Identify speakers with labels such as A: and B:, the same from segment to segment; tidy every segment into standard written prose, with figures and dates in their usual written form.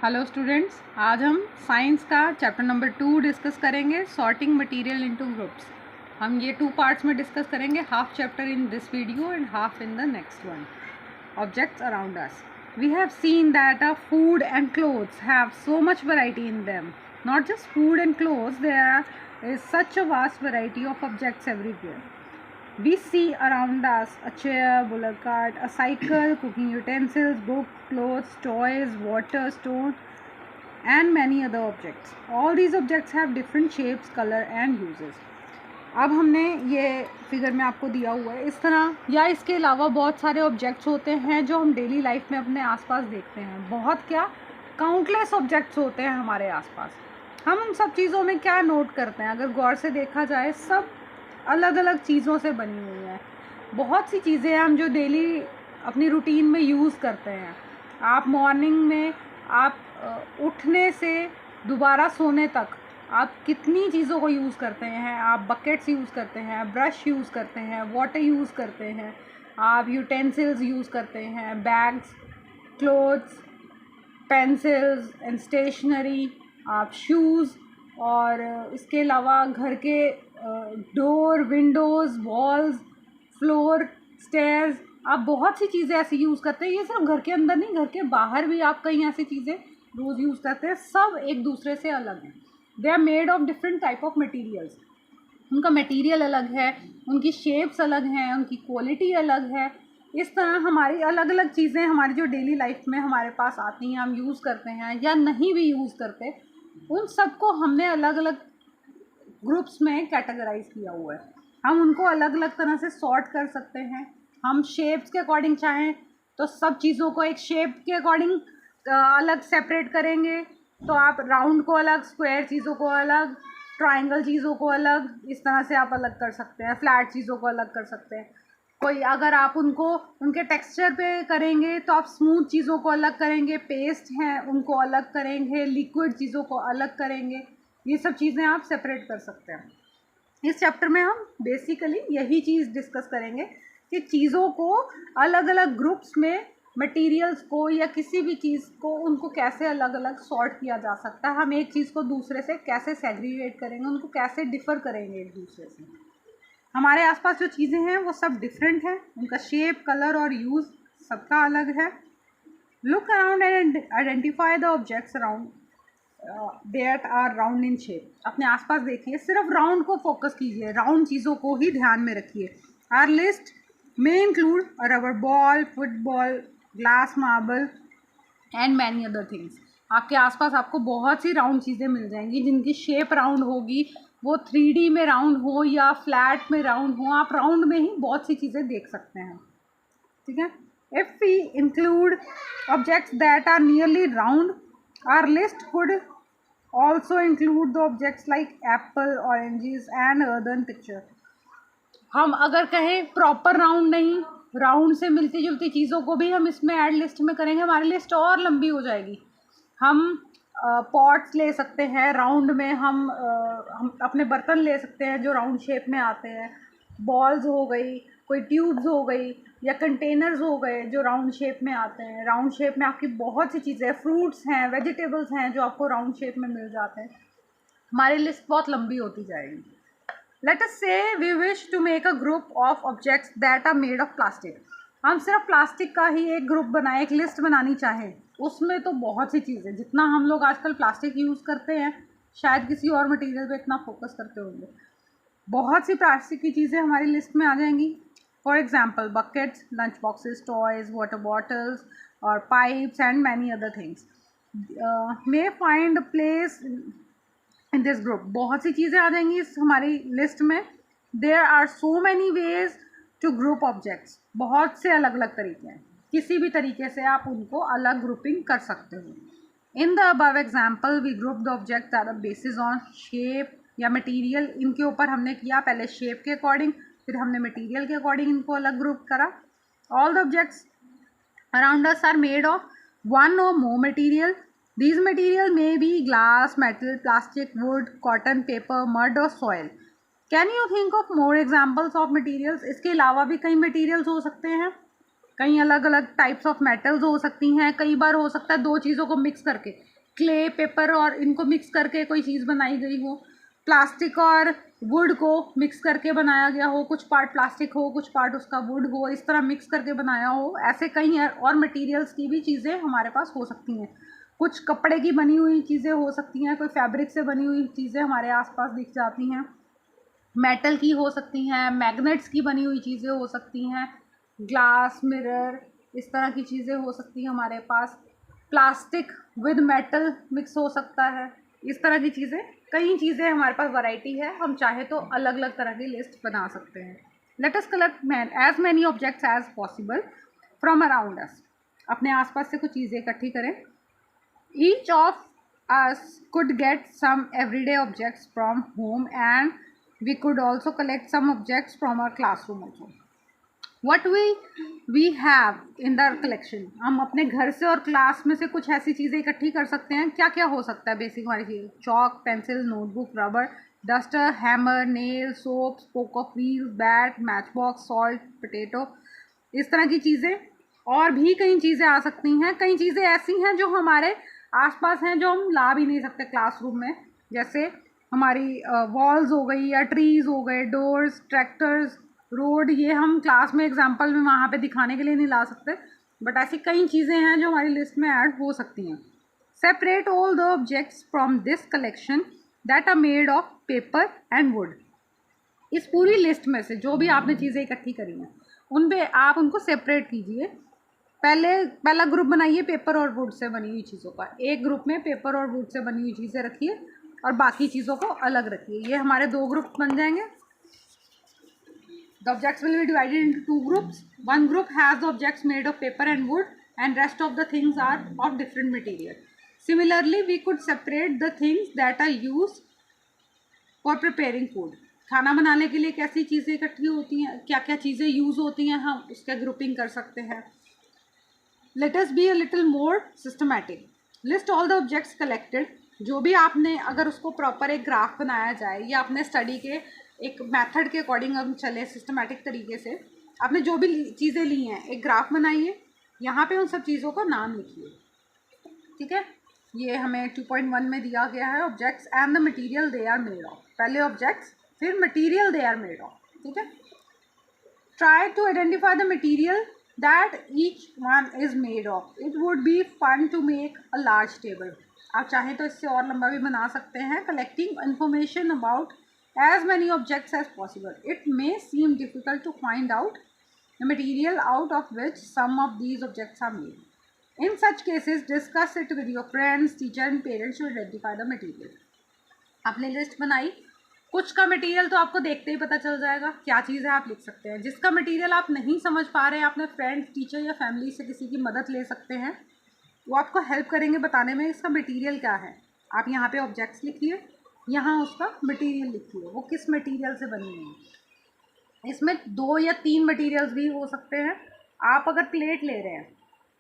A: Hello students, आज हम science का चैप्टर नंबर 2 डिस्कस करेंगे, सॉर्टिंग मटेरियल इनटू ग्रुप्स। हम ये 2 पार्ट्स में डिस्कस करेंगे, half chapter in this video and half in the next one. Objects around us. We have seen that food and clothes have so much variety in them. Not just food and clothes, there is such a vast variety of objects everywhere. We see around us a chair, bullock cart, a cycle, cooking utensils, books, clothes, toys, water, stone, and many other objects. All these objects have different shapes, color, and uses. अब हमने ये figure में आपको दिया हुआ है इस तरह, या इसके अलावा बहुत सारे ऑब्जेक्ट्स होते हैं जो हम डेली लाइफ में अपने आसपास देखते हैं। बहुत क्या, काउंटलेस ऑब्जेक्ट्स होते हैं हमारे आसपास। हम उन सब चीज़ों में क्या नोट करते हैं, अगर गौर से देखा जाए, सब अलग अलग चीज़ों से बनी हुई हैं। बहुत सी चीज़ें हैं हम जो डेली अपनी रूटीन में यूज़ करते हैं। आप मॉर्निंग में आप उठने से दोबारा सोने तक आप कितनी चीज़ों को यूज़ करते हैं। आप बकेट्स यूज़ करते हैं, ब्रश यूज़ करते हैं, वाटर यूज़ करते हैं, आप यूटेंसिल्स यूज़ करते हैं, bags, clothes, pencils and stationery, आप शूज़, और इसके अलावा घर के door, windows, walls, floor, stairs, आप बहुत सी चीज़ें ऐसी यूज़ करते हैं। ये सिर्फ घर के अंदर नहीं, घर के बाहर भी आप कई ऐसी चीज़ें रोज़ यूज़ करते हैं। सब एक दूसरे से अलग हैं। They are made of different type of materials. उनका मटीरियल अलग है, उनकी शेप्स अलग हैं, उनकी क्वालिटी अलग है। इस तरह हमारी अलग अलग चीज़ें हमारी जो डेली लाइफ में हमारे पास आती हैं, हम यूज़ करते हैं या नहीं भी यूज़ करते, उन सबको हमने अलग अलग ग्रुप्स में कैटेगराइज किया हुआ है। हम उनको अलग अलग तरह से सॉर्ट कर सकते हैं। हम शेप्स के अकॉर्डिंग चाहें तो सब चीज़ों को एक शेप के अकॉर्डिंग अलग सेपरेट करेंगे, तो आप राउंड को अलग, स्क्वायर चीज़ों को अलग, ट्रायंगल चीज़ों को अलग, इस तरह से आप अलग कर सकते हैं। फ्लैट चीज़ों को अलग कर सकते हैं। कोई अगर आप उनको उनके टेक्सचर पे करेंगे तो आप स्मूथ चीज़ों को अलग करेंगे, पेस्ट हैं उनको अलग करेंगे, लिक्विड चीज़ों को अलग करेंगे। ये सब चीज़ें आप सेपरेट कर सकते हैं। इस चैप्टर में हम बेसिकली यही चीज़ डिस्कस करेंगे कि चीज़ों को अलग अलग ग्रुप्स में, मटेरियल्स को या किसी भी चीज़ को, उनको कैसे अलग अलग सॉर्ट किया जा सकता है। हम एक चीज़ को दूसरे से कैसे सेग्रीगेट करेंगे, उनको कैसे डिफ़र करेंगे एक दूसरे से। हमारे आसपास जो चीज़ें हैं वो सब डिफरेंट हैं, उनका शेप, कलर और यूज़ सबका अलग है। Look around and identify the objects around that are round in shape. अपने आसपास देखिए, सिर्फ राउंड को फोकस कीजिए, राउंड चीज़ों को ही ध्यान में रखिए। आवर लिस्ट में include rubber ball, football, glass marble and many other things. आपके आसपास आपको बहुत सी राउंड चीज़ें मिल जाएंगी जिनकी शेप राउंड होगी, वो 3D में राउंड हो या फ्लैट में राउंड हो, आप राउंड में ही बहुत सी चीज़ें देख सकते हैं। ठीक है। If we include objects that are nearly round, our list could also include the objects like apple, oranges and other picture. हम अगर कहें प्रॉपर राउंड नहीं, राउंड से मिलती जुलती चीज़ों को भी हम इसमें ऐड लिस्ट में करेंगे, हमारी लिस्ट और लंबी हो जाएगी। हम पॉट्स ले सकते हैं राउंड में, हम अपने बर्तन ले सकते हैं जो राउंड शेप में आते हैं। बॉल्स हो गई, कोई ट्यूब्स हो गई, या कंटेनर्स हो गए जो राउंड शेप में आते हैं। राउंड शेप में आपकी बहुत सी चीज़ें, फ्रूट्स हैं, वेजिटेबल्स हैं जो आपको राउंड शेप में मिल जाते हैं। हमारी लिस्ट बहुत लंबी होती जाएगी। Let us say we wish to make a group of objects that are made of plastic. हम सिर्फ प्लास्टिक का ही एक ग्रुप बनाए, एक लिस्ट बनानी चाहें, उसमें तो बहुत सी चीज़ें, जितना हम लोग आजकल प्लास्टिक यूज़ करते हैं शायद किसी और मटेरियल पे इतना फोकस करते होंगे। बहुत सी प्लास्टिक की चीज़ें हमारी लिस्ट में आ जाएंगी। For example buckets, lunch boxes, toys, water bottles और pipes and many other things may find place in this group. बहुत सी चीज़ें आ जाएंगी इस हमारी लिस्ट में। There are so many ways to group objects. बहुत से अलग अलग तरीके हैं, किसी भी तरीके से आप उनको अलग ग्रुपिंग कर सकते हो। In the above example we group the objects are basis on shape या मटीरियल। इनके ऊपर हमने किया पहले शेप के अकॉर्डिंग, फिर हमने मटीरियल के अकॉर्डिंग इनको अलग ग्रुप करा। All the objects around us are made of one or more material. These material may be glass, metal, plastic, wood, cotton, paper, mud or soil. Can you think of more examples of materials? इसके अलावा भी कई materials हो सकते हैं। कई अलग अलग टाइप्स ऑफ मेटल्स हो सकती हैं, कई बार हो सकता है दो चीज़ों को मिक्स करके, क्ले, पेपर और इनको मिक्स करके कोई चीज़ बनाई गई हो, प्लास्टिक और वुड को मिक्स करके बनाया गया हो, कुछ पार्ट प्लास्टिक हो कुछ पार्ट उसका वुड हो, इस तरह मिक्स करके बनाया हो। ऐसे कई और मटेरियल्स की भी चीज़ें हमारे पास हो सकती हैं। कुछ कपड़े की बनी हुई चीज़ें हो सकती हैं, कोई फैब्रिक से बनी हुई चीज़ें हमारे आसपास दिख जाती हैं, मेटल की हो सकती हैं, मैग्नेट्स की बनी हुई चीज़ें हो सकती हैं, ग्लास, मिरर, इस तरह की चीज़ें हो सकती हैं हमारे पास, प्लास्टिक विद मेटल मिक्स हो सकता है, इस तरह की चीज़ें, कई चीज़ें हमारे पास वैरायटी है। हम चाहे तो अलग अलग तरह की लिस्ट बना सकते हैं। Let us collect as many objects as possible from around us. अपने आसपास से कुछ चीज़ें इकट्ठी करें। Each of us could get some everyday objects from home, and we could also collect some objects from our classroom also. What we have in the collection, हम अपने घर से और क्लास में से कुछ ऐसी चीज़ें इकट्ठी कर सकते हैं। क्या क्या हो सकता है? बेसिक हमारी चीज़, chalk, pencil, notebook, rubber, duster, hammer, nail, soap, spoke of wheel, bat, match box, salt, potato, इस तरह की चीज़ें। और भी कई चीज़ें आ सकती हैं। कई चीज़ें ऐसी हैं जो हमारे आसपास हैं जो हम ला भी नहीं सकते क्लासरूम में, जैसे हमारी वॉल्स हो गई या ट्रीज़ हो गए, डोर्स, ट्रैक्टर्स, रोड, ये हम क्लास में एग्जांपल में वहाँ पे दिखाने के लिए नहीं ला सकते, बट ऐसी कई चीज़ें हैं जो हमारी लिस्ट में ऐड हो सकती हैं। Separate all the objects from this collection that are made of paper and wood. इस पूरी लिस्ट में से जो भी आपने चीज़ें इकट्ठी करी हैं उन पे आप उनको सेपरेट कीजिए। पहला ग्रुप बनाइए पेपर और वुड से बनी हुई चीज़ों का। एक ग्रुप में पेपर और वुड से बनी हुई चीज़ें रखिए और बाकी चीज़ों को अलग रखिए। ये हमारे दो ग्रुप बन जाएंगे। The objects will be divided into two groups. One group has the objects made of paper and wood, and rest of the things are of different material. Similarly, we could separate the things that are used for preparing food. खाना बनाने के लिए कैसी चीज़ें इकट्ठी होती हैं, क्या क्या चीज़ें यूज़ होती हैं, हम उसका ग्रुपिंग कर सकते हैं। Let us be a little more systematic. List all the objects collected. जो भी आपने, अगर उसको प्रॉपर एक ग्राफ बनाया जाए या अपने स्टडी के एक मेथड के अकॉर्डिंग हम चले सिस्टमेटिक तरीके से, आपने जो भी चीज़ें ली हैं एक ग्राफ बनाइए, यहाँ पे उन सब चीज़ों को नाम लिखिए। ठीक है, ये हमें 2.1 में दिया गया है, objects and the material they are made of. पहले ऑब्जेक्ट्स फिर material they are made of. ठीक है, try to identify the material that each one is made of. It would be fun to make a large table. आप चाहें तो इससे और लंबा भी बना सकते हैं। Collecting information about as many objects as possible. It may seem difficult to find out the material out of which some of these objects are made. In such cases, discuss it with your friends, teacher and parents to identify the material. आपने list बनाई, कुछ का material तो आपको देखते ही पता चल जाएगा क्या चीज़ है, आप लिख सकते हैं। जिसका मटेरियल आप नहीं समझ पा रहे हैं, अपने फ्रेंड्स, टीचर या फैमिली से किसी की मदद ले सकते हैं, वो आपको हेल्प करेंगे बताने में इसका मटेरियल क्या है। आप यहाँ पे ऑब्जेक्ट्स लिखिए, यहाँ उसका मटेरियल लिखिए, वो किस मटेरियल से बनी है। इसमें 2 या 3 मटेरियल्स भी हो सकते हैं। आप अगर प्लेट ले रहे हैं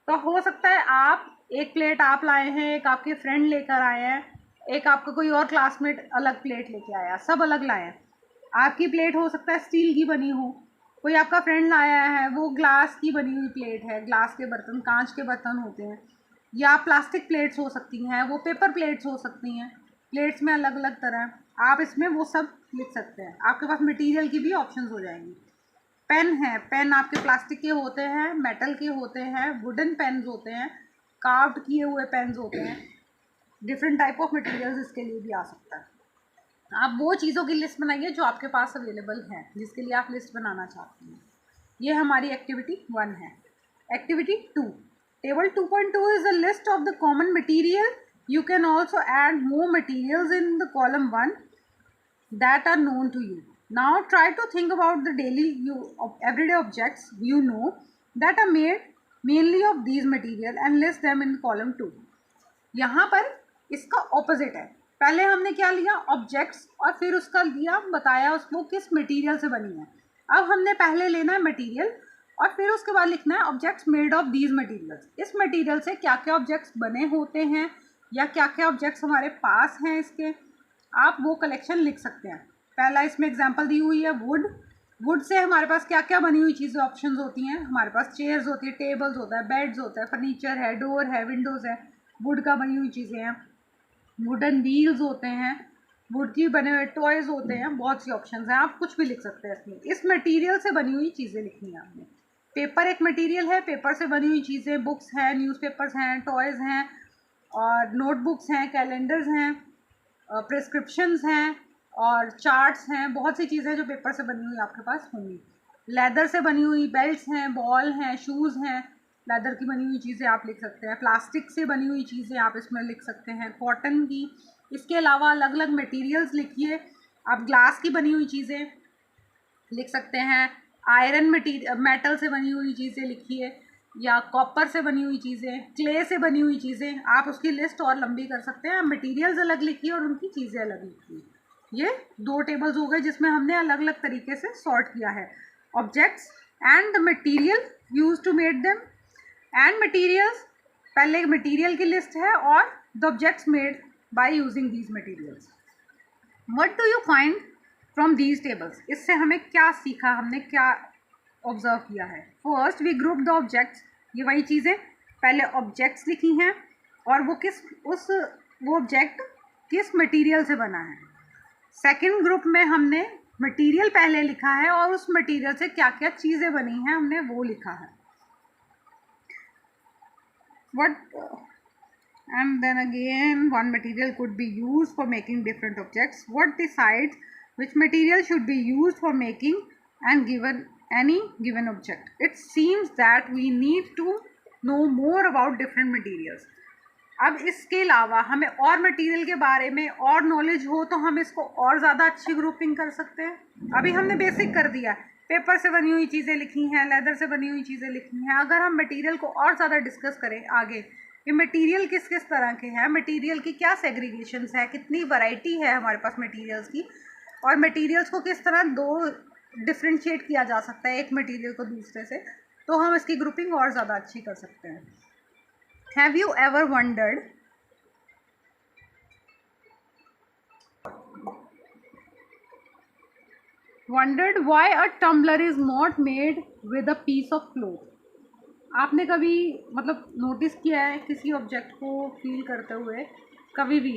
A: तो हो सकता है आप एक प्लेट आप लाए हैं, एक आपके फ्रेंड लेकर आए हैं, एक आपका कोई और क्लासमेट अलग प्लेट लेके आया, सब अलग लाए हैं। आपकी प्लेट हो सकता है स्टील की बनी हो, कोई आपका फ्रेंड लाया है वो ग्लास की बनी हुई प्लेट है, ग्लास के बर्तन, कांच के बर्तन होते हैं, या प्लास्टिक प्लेट्स हो सकती हैं, वो पेपर प्लेट्स हो सकती हैं। प्लेट्स में अलग अलग तरह, आप इसमें वो सब लिख सकते हैं। आपके पास मटीरियल की भी ऑप्शंस हो जाएंगी। पेन है, पेन आपके प्लास्टिक के होते हैं, मेटल के होते हैं, वुडन पेन्स होते हैं, कार्व्ड किए हुए पेन्स होते हैं, डिफरेंट टाइप ऑफ मटेरियल्स इसके लिए भी आ सकता है। आप वो चीज़ों की लिस्ट बनाइए जो आपके पास अवेलेबल है, जिसके लिए आप लिस्ट बनाना चाहते हैं। ये हमारी एक्टिविटी 1 है। Activity 2, table 2.2 is a list of the common material. You can also add more materials in the column 1 that are known to you. Now try to think about the everyday objects you know that are made mainly of these material and list them in column 2. यहाँ पर इसका opposite है। पहले हमने क्या लिया, objects, और फिर उसका लिया, बताया उसको किस मटेरियल से बनी है। अब हमने पहले लेना है मटेरियल और फिर उसके बाद लिखना है objects made of these materials. इस मटेरियल से क्या क्या ऑब्जेक्ट्स बने होते हैं या क्या क्या ऑब्जेक्ट्स हमारे पास हैं इसके, आप वो कलेक्शन लिख सकते हैं। पहला इसमें एग्जांपल दी हुई है वुड, वुड से हमारे पास क्या क्या बनी हुई चीज़ें ऑप्शंस होती हैं, हमारे पास चेयर्स होती है, टेबल्स होता है, बेड्स होता है, फर्नीचर है, डोर है, विंडोज़ है, वुड का बनी हुई चीज़ें हैं, वुडन व्हील्स होते हैं, वुड की बने हुए टॉयज़ होते हैं, बहुत सी ऑप्शंस हैं, आप कुछ भी लिख सकते हैं इसमें। इस मटेरियल से बनी हुई चीज़ें लिखनी है आपने। पेपर एक मटेरियल है, पेपर से बनी हुई चीज़ें, बुक्स हैं, न्यूज़पेपर्स हैं, टॉयज़ हैं और नोटबुक्स हैं, कैलेंडर्स हैं, प्रिस्क्रिप्शंस हैं और चार्ट्स हैं, बहुत सी चीज़ें जो पेपर से बनी हुई आपके पास होंगी। लेदर से बनी हुई बेल्ट्स हैं, बॉल हैं, शूज़ हैं, लेदर की बनी हुई चीज़ें आप लिख सकते हैं। प्लास्टिक से बनी हुई चीज़ें आप इसमें लिख सकते हैं, कॉटन की। इसके अलावा अलग अलग मटेरियल्स लिखिए। आप ग्लास की बनी हुई चीज़ें लिख सकते हैं, आयरन मेटल से बनी हुई चीज़ें लिखिए, या कॉपर से बनी हुई चीज़ें, क्ले से बनी हुई चीज़ें, आप उसकी लिस्ट और लंबी कर सकते हैं। मटेरियल्स अलग लिखिए और उनकी चीज़ें अलग लिखिए। ये 2 टेबल्स हो गए जिसमें हमने अलग अलग तरीके से सॉर्ट किया है। Objects and the material use to made them and materials, पहले मटीरियल की लिस्ट है और the objects made by using these materials. What do you find from these tables, इससे हमें क्या सीखा, हमने क्या ऑब्जर्व किया है। First we group the objects, ये वही चीज़ें पहले ऑब्जेक्ट्स लिखी हैं और वो ऑब्जेक्ट किस मटेरियल से बना है। सेकंड ग्रुप में हमने मटेरियल पहले लिखा है और उस मटेरियल से क्या क्या चीज़ें बनी हैं हमने वो लिखा है। What and then again one material could be used for making different objects. What decides which material should be used for making and given any given object? It seems that we need to know more about different materials. अब इसके अलावा हमें और material के बारे में और knowledge हो तो हम इसको और ज़्यादा अच्छी ग्रुपिंग कर सकते हैं। अभी हमने बेसिक कर दिया, पेपर से बनी हुई चीज़ें लिखी हैं, लेदर से बनी हुई चीज़ें लिखी हैं। अगर हम मटेरियल को और ज़्यादा डिस्कस करें आगे कि मटेरियल किस किस तरह के हैं, मटेरियल की क्या सेग्रीगेशंस है, कितनी वैरायटी है हमारे पास मटेरियल्स की, और मटेरियल्स को किस तरह दो डिफ्रेंशिएट किया जा सकता है एक मटेरियल को दूसरे से, तो हम इसकी ग्रुपिंग और ज़्यादा अच्छी कर सकते हैं। Have you ever wondered why a tumbler is not made with a piece of cloth? आपने कभी मतलब नोटिस किया है किसी ऑब्जेक्ट को फील करते हुए, कभी भी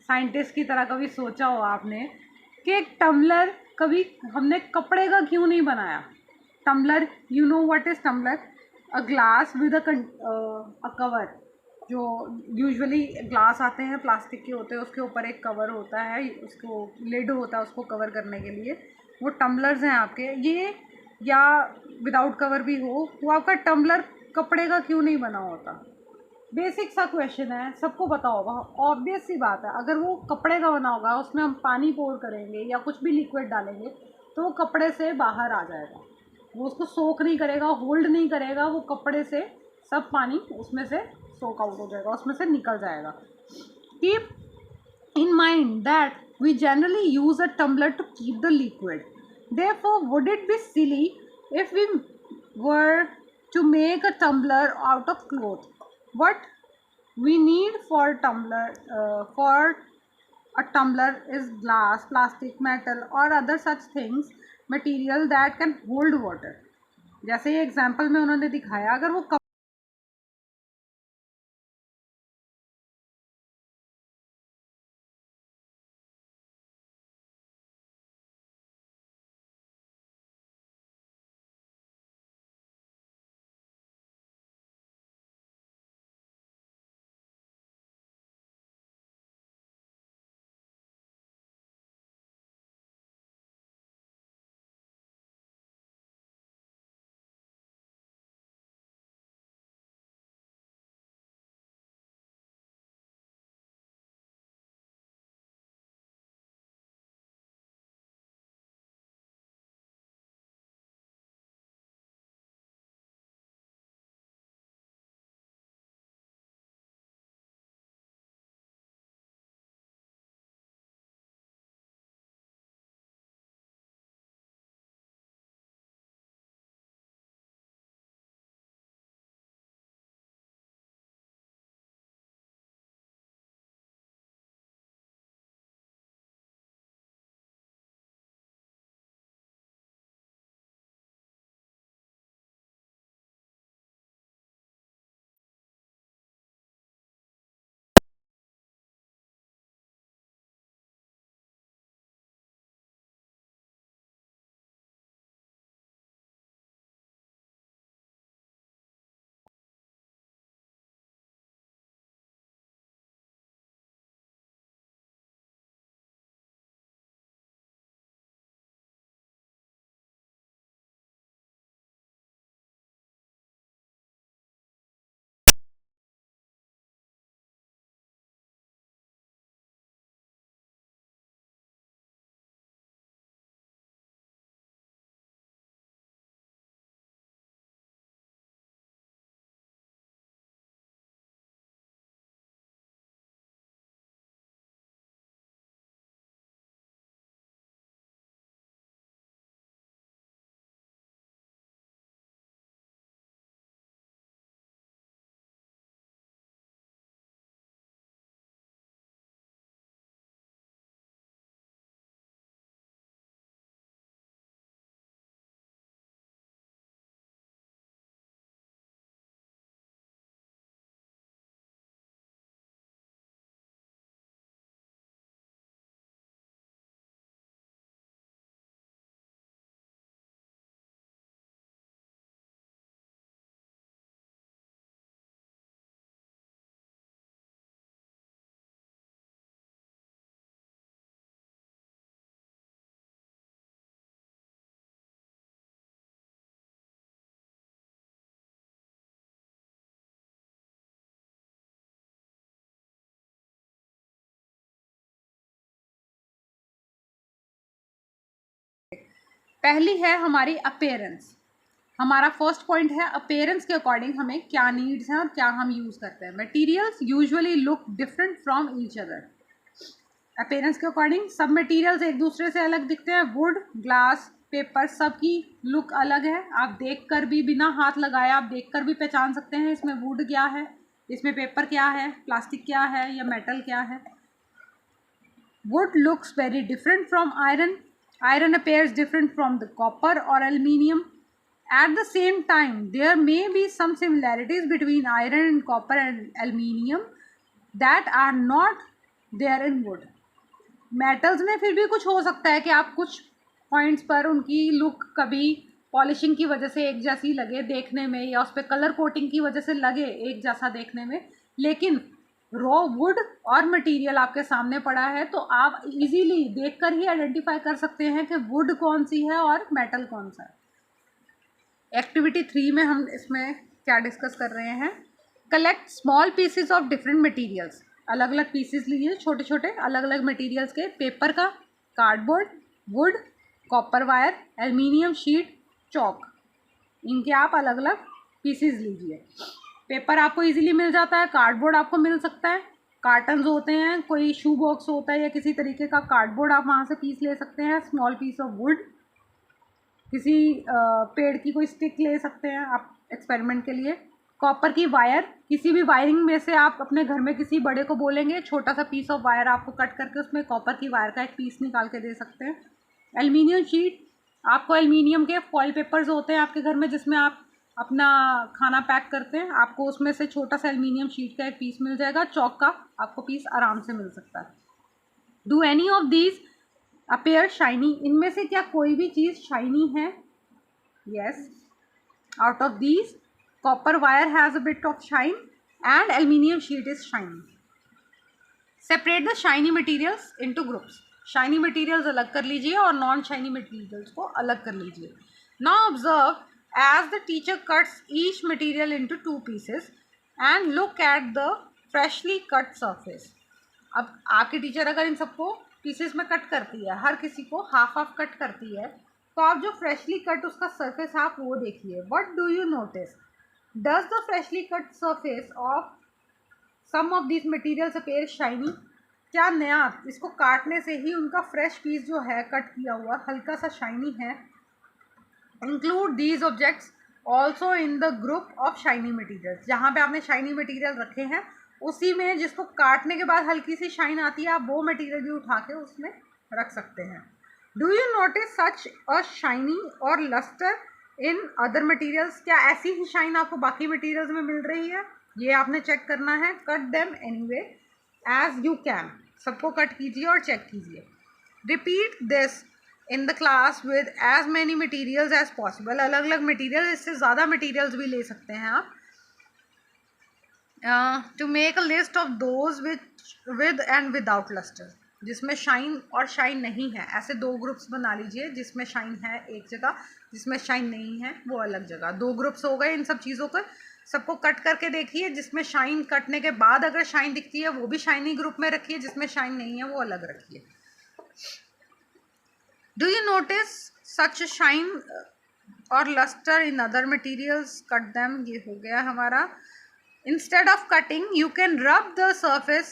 A: साइंटिस्ट की तरह कभी सोचा हो आपने कि एक टम्बलर कभी हमने कपड़े का क्यों नहीं बनाया? Tumbler, you know what is tumbler? A glass with a cover, जो यूजुअली ग्लास आते हैं प्लास्टिक के होते हैं, उसके ऊपर एक कवर होता है, उसको लिड होता है उसको कवर करने के लिए, वो टम्बलर्स हैं आपके ये, या विदाउट कवर भी हो, वो आपका टम्बलर कपड़े का क्यों नहीं बना होता? बेसिक सा क्वेश्चन है, सबको पता होगा, ऑब्वियस सी बात है। अगर वो कपड़े का बना होगा, उसमें हम पानी पोर करेंगे या कुछ भी लिक्विड डालेंगे तो वो कपड़े से बाहर आ जाएगा, वो उसको सोख नहीं करेगा, होल्ड नहीं करेगा, वो कपड़े से सब पानी उसमें से सोक आउट हो जाएगा, उसमें से निकल जाएगा। Keep in mind that we generally use a tumbler to keep the liquid. Therefore, would it be silly if we were to make a tumbler out of cloth? What we need for a tumbler is glass, plastic, metal, or other such things, material that can hold water. जैसे ये example में उन्होंने दिखाया, अगर वो पहली है हमारी अपेयरेंस। हमारा फर्स्ट पॉइंट है अपेयरेंस के अकॉर्डिंग हमें क्या नीड्स हैं और क्या हम यूज़ करते हैं। Materials usually look different from each other. Appearance के अकॉर्डिंग सब मटेरियल्स एक दूसरे से अलग दिखते हैं। वुड, ग्लास, पेपर, सबकी लुक अलग है। आप देखकर भी, बिना हाथ लगाए आप देखकर भी पहचान सकते हैं इसमें वुड क्या है, इसमें पेपर क्या है, प्लास्टिक क्या है या मेटल क्या है। Wood looks very different from iron. Iron appears different from the copper or aluminium. At the same time, there may be some similarities between iron and copper and aluminium that are not there in wood. Metals में फिर भी कुछ हो सकता है कि आप कुछ पॉइंट्स पर उनकी लुक कभी पॉलिशिंग की वजह से एक जैसी लगे देखने में, या उस पर कलर कोटिंग की वजह से लगे एक जैसा देखने में, लेकिन रॉ वुड और मटेरियल आपके सामने पड़ा है तो आप इजीली देखकर ही आइडेंटिफाई कर सकते हैं कि वुड कौन सी है और मेटल कौन सा है। एक्टिविटी 3 में हम इसमें क्या डिस्कस कर रहे हैं, collect small pieces of different materials. अलग अलग पीसेस लीजिए, छोटे छोटे अलग अलग मटेरियल्स के, पेपर का, cardboard, would, copper wire, aluminium sheet, chalk, इनके आप अलग अलग पीसेस लीजिए। पेपर आपको इजीली मिल जाता है, कार्डबोर्ड आपको मिल सकता है, कार्टन्स होते हैं, कोई शू बॉक्स होता है या किसी तरीके का कार्डबोर्ड आप वहाँ से पीस ले सकते हैं। स्मॉल पीस ऑफ वुड, किसी पेड़ की कोई स्टिक ले सकते हैं आप एक्सपेरिमेंट के लिए। कॉपर की वायर, किसी भी वायरिंग में से आप अपने घर में किसी बड़े को बोलेंगे छोटा सा पीस ऑफ वायर आपको कट करके उसमें कॉपर की वायर का एक पीस निकाल के दे सकते हैं। एल्युमिनियम शीट, आपको एल्युमिनियम के फॉइल पेपर्स होते हैं आपके घर में जिसमें आप अपना खाना पैक करते हैं, आपको उसमें से छोटा सा एल्युमिनियम शीट का एक पीस मिल जाएगा। चॉक का आपको पीस आराम से मिल सकता है। Do any of these appear shiny, इनमें से क्या कोई भी चीज़ शाइनी है? Yes, out of these copper wire has a bit of shine and aluminium sheet is shiny. Separate the shiny materials into groups. Shiny materials अलग कर लीजिए और नॉन शाइनी मटीरियल्स को अलग कर लीजिए। Now observe as the teacher cuts each material into 2 pieces and look at the freshly cut surface. अब आपकी टीचर अगर इन सबको पीसेस में कट करती है, हर किसी को हाफ हाफ कट करती है, तो आप जो फ्रेशली कट उसका सरफेस आप वो देखिए। What do you notice? Does the freshly cut surface of some of this materials appear shiny? क्या नया इसको काटने से ही उनका फ्रेश पीस जो है कट किया हुआ हल्का सा शाइनी है? Include these objects also in the group of shiny materials. जहाँ पे आपने शाइनी मटीरियल रखे हैं उसी में जिसको काटने के बाद हल्की सी शाइन आती है, आप वो मटीरियल भी उठा के उसमें रख सकते हैं। Do you notice such a shiny और लस्टर इन अदर मटीरियल्स? क्या ऐसी ही शाइन आपको बाकी मटीरियल्स में मिल रही है? ये आपने चेक करना है। Cut them anyway as you can, सबको कट कीजिए और चेक कीजिए। Repeat this in the class with as many materials as possible. अलग अलग मटीरियल, इससे ज़्यादा मटीरियल्स भी ले सकते हैं आप। To make a list of those with and without lustre, जिसमें शाइन और शाइन नहीं है, ऐसे 2 ग्रुप्स बना लीजिए। जिसमें शाइन है एक जगह, जिसमें शाइन नहीं है वो अलग जगह। 2 ग्रुप्स हो गए इन सब चीज़ों का। सबको कट करके देखिए, जिसमें शाइन कटने के बाद अगर शाइन दिखती है वो भी शाइनी ग्रुप में रखिए, जिसमें शाइन नहीं है वो अलग रखिए। Do you notice such a shine or luster in other materials? Cut them, ये हो गया हमारा। Instead of cutting, you can rub the surface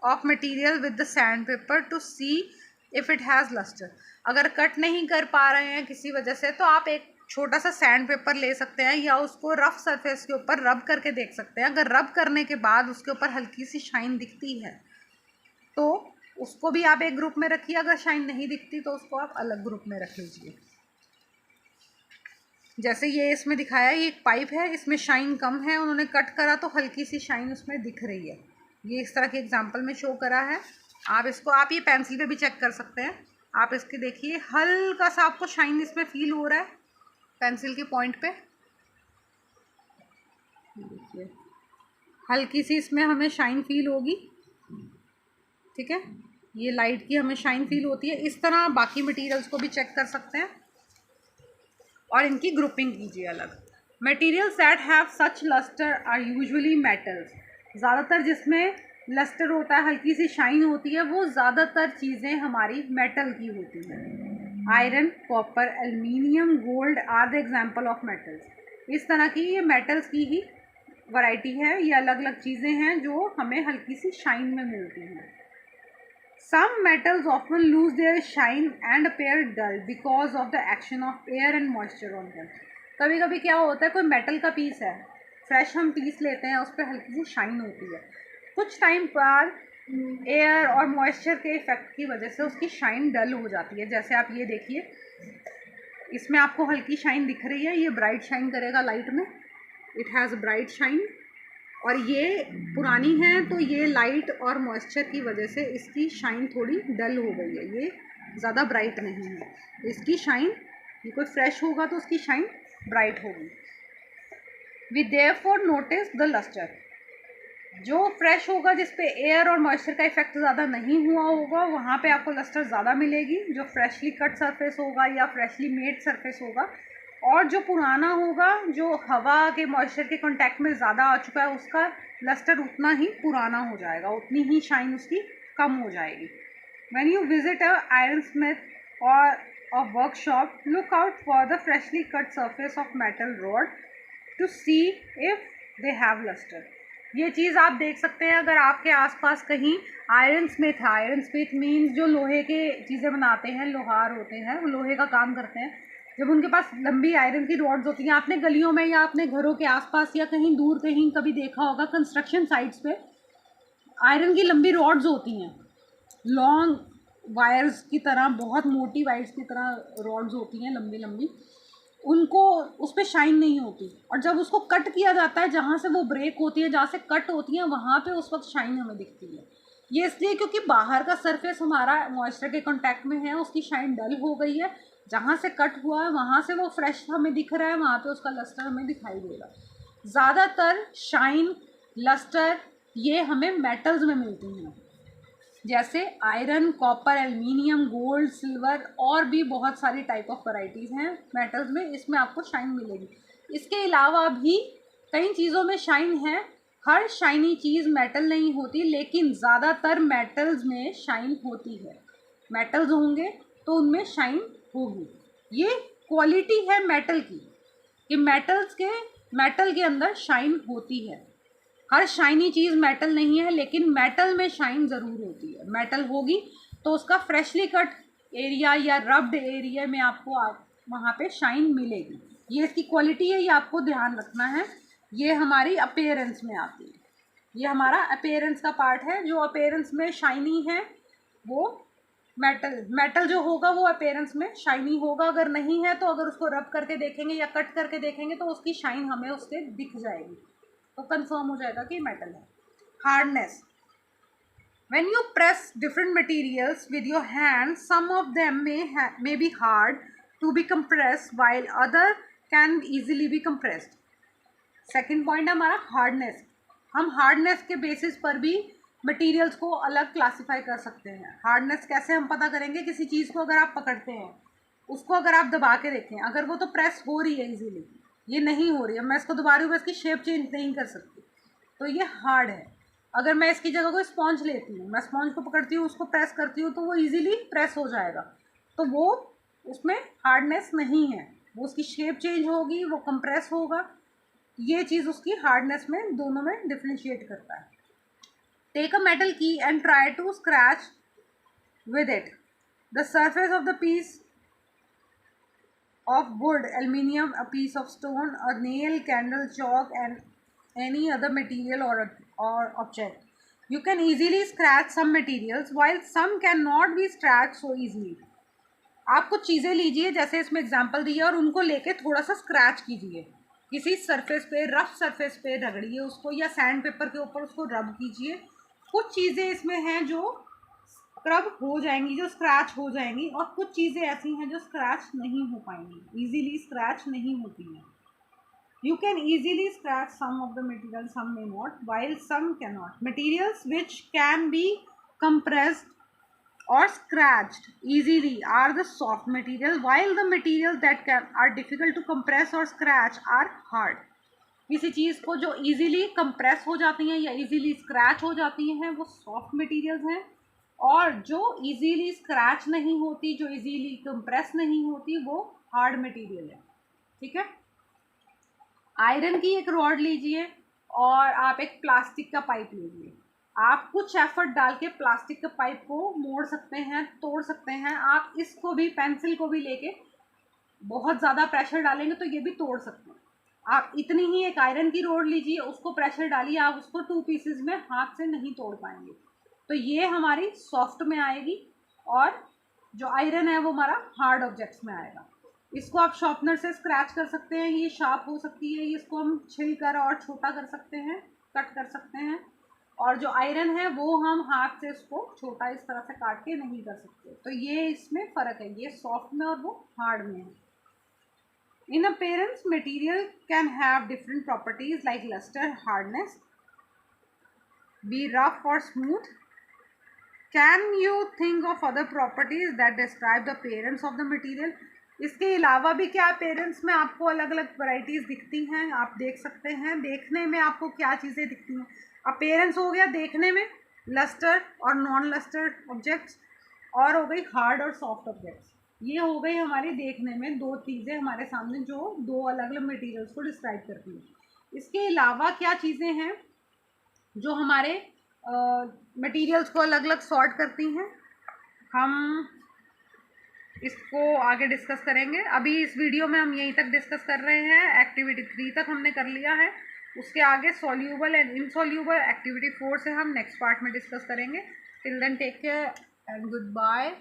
A: of material with the sandpaper to see if it has luster. अगर cut नहीं कर पा रहे हैं किसी वजह से तो आप एक छोटा सा सैंड पेपर ले सकते हैं या उसको रफ सरफेस के ऊपर रब करके देख सकते हैं। अगर रब करने के बाद उसके ऊपर हल्की सी शाइन दिखती है तो उसको भी आप एक ग्रुप में रखिए, अगर शाइन नहीं दिखती तो उसको आप अलग ग्रुप में रख लीजिए। जैसे ये इसमें दिखाया, ये एक पाइप है, इसमें शाइन कम है, उन्होंने कट करा तो हल्की सी शाइन उसमें दिख रही है। ये इस तरह के एग्जांपल में शो करा है। आप इसको आप ये पेंसिल पे भी चेक कर सकते हैं। आप इसके देखिए हल्का सा आपको शाइन इसमें फील हो रहा है पेंसिल के पॉइंट पे। देखिए हल्की सी इसमें हमें शाइन फील होगी, ठीक है। ये लाइट की हमें शाइन फील होती है। इस तरह बाकी मटेरियल्स को भी चेक कर सकते हैं और इनकी ग्रुपिंग कीजिए अलग। Materials that have such lustre are usually metals. ज़्यादातर जिसमें लस्टर होता है, हल्की सी शाइन होती है, वो ज़्यादातर चीज़ें हमारी मेटल की होती हैं। Iron, copper, aluminium, gold are the example of metals. इस तरह की ये मेटल्स की ही वैरायटी है, ये अलग अलग चीज़ें हैं जो हमें हल्की सी शाइन में मिलती हैं। Some metals often lose their shine and appear dull because of the action of air and moisture on them. कभी कभी क्या होता है, कोई मेटल का पीस है, फ्रेश हम पीस लेते हैं, उस पर हल्की सी शाइन होती है, कुछ टाइम बाद एयर और मॉइस्चर के इफेक्ट की वजह से उसकी शाइन डल हो जाती है। जैसे आप ये देखिए, इसमें आपको हल्की शाइन दिख रही है, ये ब्राइट शाइन करेगा लाइट में, इट हैज़ ब्राइट शाइन। और ये पुरानी है तो ये लाइट और मॉइस्चर की वजह से इसकी शाइन थोड़ी डल हो गई है, ये ज़्यादा ब्राइट नहीं है। इसकी शाइन, ये कोई फ्रेश होगा तो उसकी शाइन ब्राइट होगी। We therefore notice the lustre. जो फ्रेश होगा, जिस पे एयर और मॉइस्चर का इफेक्ट ज़्यादा नहीं हुआ होगा, वहाँ पे आपको लस्टर ज़्यादा मिलेगी। जो फ्रेशली कट सरफेस होगा या फ्रेशली मेड सरफेस होगा, और जो पुराना होगा, जो हवा के मॉइस्चर के कांटेक्ट में ज़्यादा आ चुका है, उसका लस्टर उतना ही पुराना हो जाएगा, उतनी ही शाइन उसकी कम हो जाएगी। When you visit a iron smith और a workshop, look out for the freshly cut surface of metal rod to see if they have lustre. ये चीज़ आप देख सकते हैं अगर आपके आसपास कहीं आयरन स्मिथ है। आयरन स्मिथ मीन्स जो लोहे के चीज़ें बनाते हैं, लोहार होते हैं, वो लोहे का काम करते हैं। जब उनके पास लंबी आयरन की रॉड्स होती हैं, आपने गलियों में या अपने घरों के आसपास या कहीं दूर कहीं कभी देखा होगा, कंस्ट्रक्शन साइट्स पे आयरन की लंबी रॉड्स होती हैं, लॉन्ग वायर्स की तरह, बहुत मोटी वायर्स की तरह रॉड्स होती हैं, लंबी लंबी। उनको, उस पर शाइन नहीं होती, और जब उसको कट किया जाता है, जहाँ से वो ब्रेक होती है, जहाँ से कट होती है, वहाँ पे उस वक्त शाइन हमें दिखती है। ये इसलिए क्योंकि बाहर का सरफेस हमारा मॉइस्चर के कांटेक्ट में है, उसकी शाइन डल हो गई है। जहाँ से कट हुआ है वहाँ से वो फ्रेश हमें दिख रहा है, वहाँ पे उसका लस्टर हमें दिखाई देगा। ज़्यादातर शाइन, लस्टर ये हमें मेटल्स में मिलती हैं, जैसे iron, copper, aluminium, gold, silver, और भी बहुत सारी टाइप ऑफ वैराइटीज़ हैं मेटल्स में, इसमें आपको शाइन मिलेगी। इसके अलावा भी कई चीज़ों में शाइन है। हर शाइनी चीज़ मेटल नहीं होती, लेकिन ज़्यादातर मेटल्स में शाइन होती है। मेटल्स होंगे तो उनमें शाइन होगी। ये क्वालिटी है मेटल की, कि मेटल के अंदर शाइन होती है। हर शाइनी चीज़ मेटल नहीं है, लेकिन मेटल में शाइन ज़रूर होती है। मेटल होगी तो उसका फ्रेशली कट एरिया या रब्ड एरिया में आपको वहाँ पे शाइन मिलेगी। ये इसकी क्वालिटी है, ये आपको ध्यान रखना है। ये हमारी अपीयरेंस में आती है, ये हमारा अपीयरेंस का पार्ट है। जो अपीयरेंस में शाइनी है वो मेटल जो होगा वो अपीयरेंस में शाइनी होगा। अगर नहीं है तो अगर उसको रब करके देखेंगे या कट करके देखेंगे तो उसकी शाइन हमें उससे दिख जाएगी, तो कंफर्म हो जाएगा कि मेटल है। Hardness, when you press different materials with your hands, some of them may be hard to be compressed while other can easily be compressed. Second point है हमारा हार्डनेस। हम हार्डनेस के बेसिस पर भी मटेरियल्स को अलग classify कर सकते हैं। हार्डनेस कैसे हम पता करेंगे? किसी चीज़ को अगर आप पकड़ते हैं, उसको अगर आप दबा के देखें, अगर वो तो प्रेस हो रही है इजीली, ये नहीं हो रही है, मैं इसको दबा रही हूँ, मैं इसकी शेप चेंज नहीं कर सकती, तो ये हार्ड है। अगर मैं इसकी जगह कोई स्पॉन्ज लेती हूँ, मैं स्पॉन्ज को पकड़ती हूँ, उसको प्रेस करती हूँ, तो वो ईजिली प्रेस हो जाएगा, तो वो उसमें हार्डनेस नहीं है, वो उसकी शेप चेंज होगी, वो कंप्रेस होगा। ये चीज़ उसकी हार्डनेस में, दोनों में डिफ्रेंशिएट करता है। Take a metal key and try to scratch with it. The surface of the piece of wood, aluminium, a piece of stone, a nail, candle, chalk, and any other material or object. You can easily scratch some materials while some cannot be scratched so easily. आप कुछ चीज़ें लीजिए, जैसे इसमें example दिया, और उनको लेके थोड़ा सा स्क्रैच कीजिए, किसी सरफेस पे, रफ सरफेस पे रगड़िए उसको, या सैंड पेपर के ऊपर उसको रब कीजिए। कुछ चीज़ें इसमें हैं जो स्क्रब हो जाएंगी, जो स्क्रैच हो जाएंगी, और कुछ चीज़ें ऐसी हैं जो स्क्रैच नहीं हो पाएंगी, इजीली स्क्रैच नहीं होती हैं। You can easily scratch some of the material, some may not, while some can not. Materials which can be compressed or scratched easily are the soft material, while the materials that are difficult to compress or scratch are hard. किसी चीज़ को जो easily compress हो जाती हैं या easily scratch हो जाती हैं वो soft materials हैं, और जो इजीली स्क्रैच नहीं होती, जो इजीली कंप्रेस नहीं होती, वो हार्ड मटेरियल है। ठीक है। आयरन की एक रॉड लीजिए और आप एक प्लास्टिक का पाइप लीजिए। आप कुछ एफर्ट डाल के प्लास्टिक के पाइप को मोड़ सकते हैं, तोड़ सकते हैं। आप इसको भी, पेंसिल को भी लेके बहुत ज़्यादा प्रेशर डालेंगे तो ये भी तोड़ सकते हैं। आप इतनी ही एक आयरन की रॉड लीजिए, उसको प्रेशर डालिए, आप उसको 2 पीसेस में हाथ से नहीं तोड़ पाएंगे। तो ये हमारी सॉफ्ट में आएगी और जो आयरन है वो हमारा हार्ड ऑब्जेक्ट्स में आएगा। इसको आप शॉर्पनर से स्क्रैच कर सकते हैं, ये शार्प हो सकती है, इसको हम छिल कर और छोटा कर सकते हैं, कट कर सकते हैं। और जो आयरन है वो हम हाथ से इसको छोटा इस तरह से काट के नहीं कर सकते। तो ये इसमें फ़र्क है, ये सॉफ्ट में और वो हार्ड में है। In appearance, material can have different properties like luster, hardness, be rough or smooth. Can you think of other properties that describe the appearance of the material? इसके अलावा भी क्या अपेयरेंस में आपको अलग अलग वैरायटीज़ दिखती हैं, आप देख सकते हैं। देखने में आपको क्या चीज़ें दिखती हैं? अपेयरेंस हो गया देखने में, लस्टर और नॉन लस्टर ऑब्जेक्ट्स, और हो गई हार्ड और सॉफ्ट ऑब्जेक्ट्स। ये हो गई हमारी देखने में दो चीज़ें हमारे सामने जो दो अलग अलग मटेरियल्स को डिस्क्राइब करती हैं। इसके अलावा क्या चीज़ें हैं जो हमारे मटेरियल्स को अलग अलग सॉर्ट करती हैं, हम इसको आगे डिस्कस करेंगे। अभी इस वीडियो में हम यहीं तक डिस्कस कर रहे हैं, एक्टिविटी 3 तक हमने कर लिया है। उसके आगे सॉल्यूबल एंड इनसॉल्यूबल एक्टिविटी 4 से हम नेक्स्ट पार्ट में डिस्कस करेंगे। Till then take care and good bye.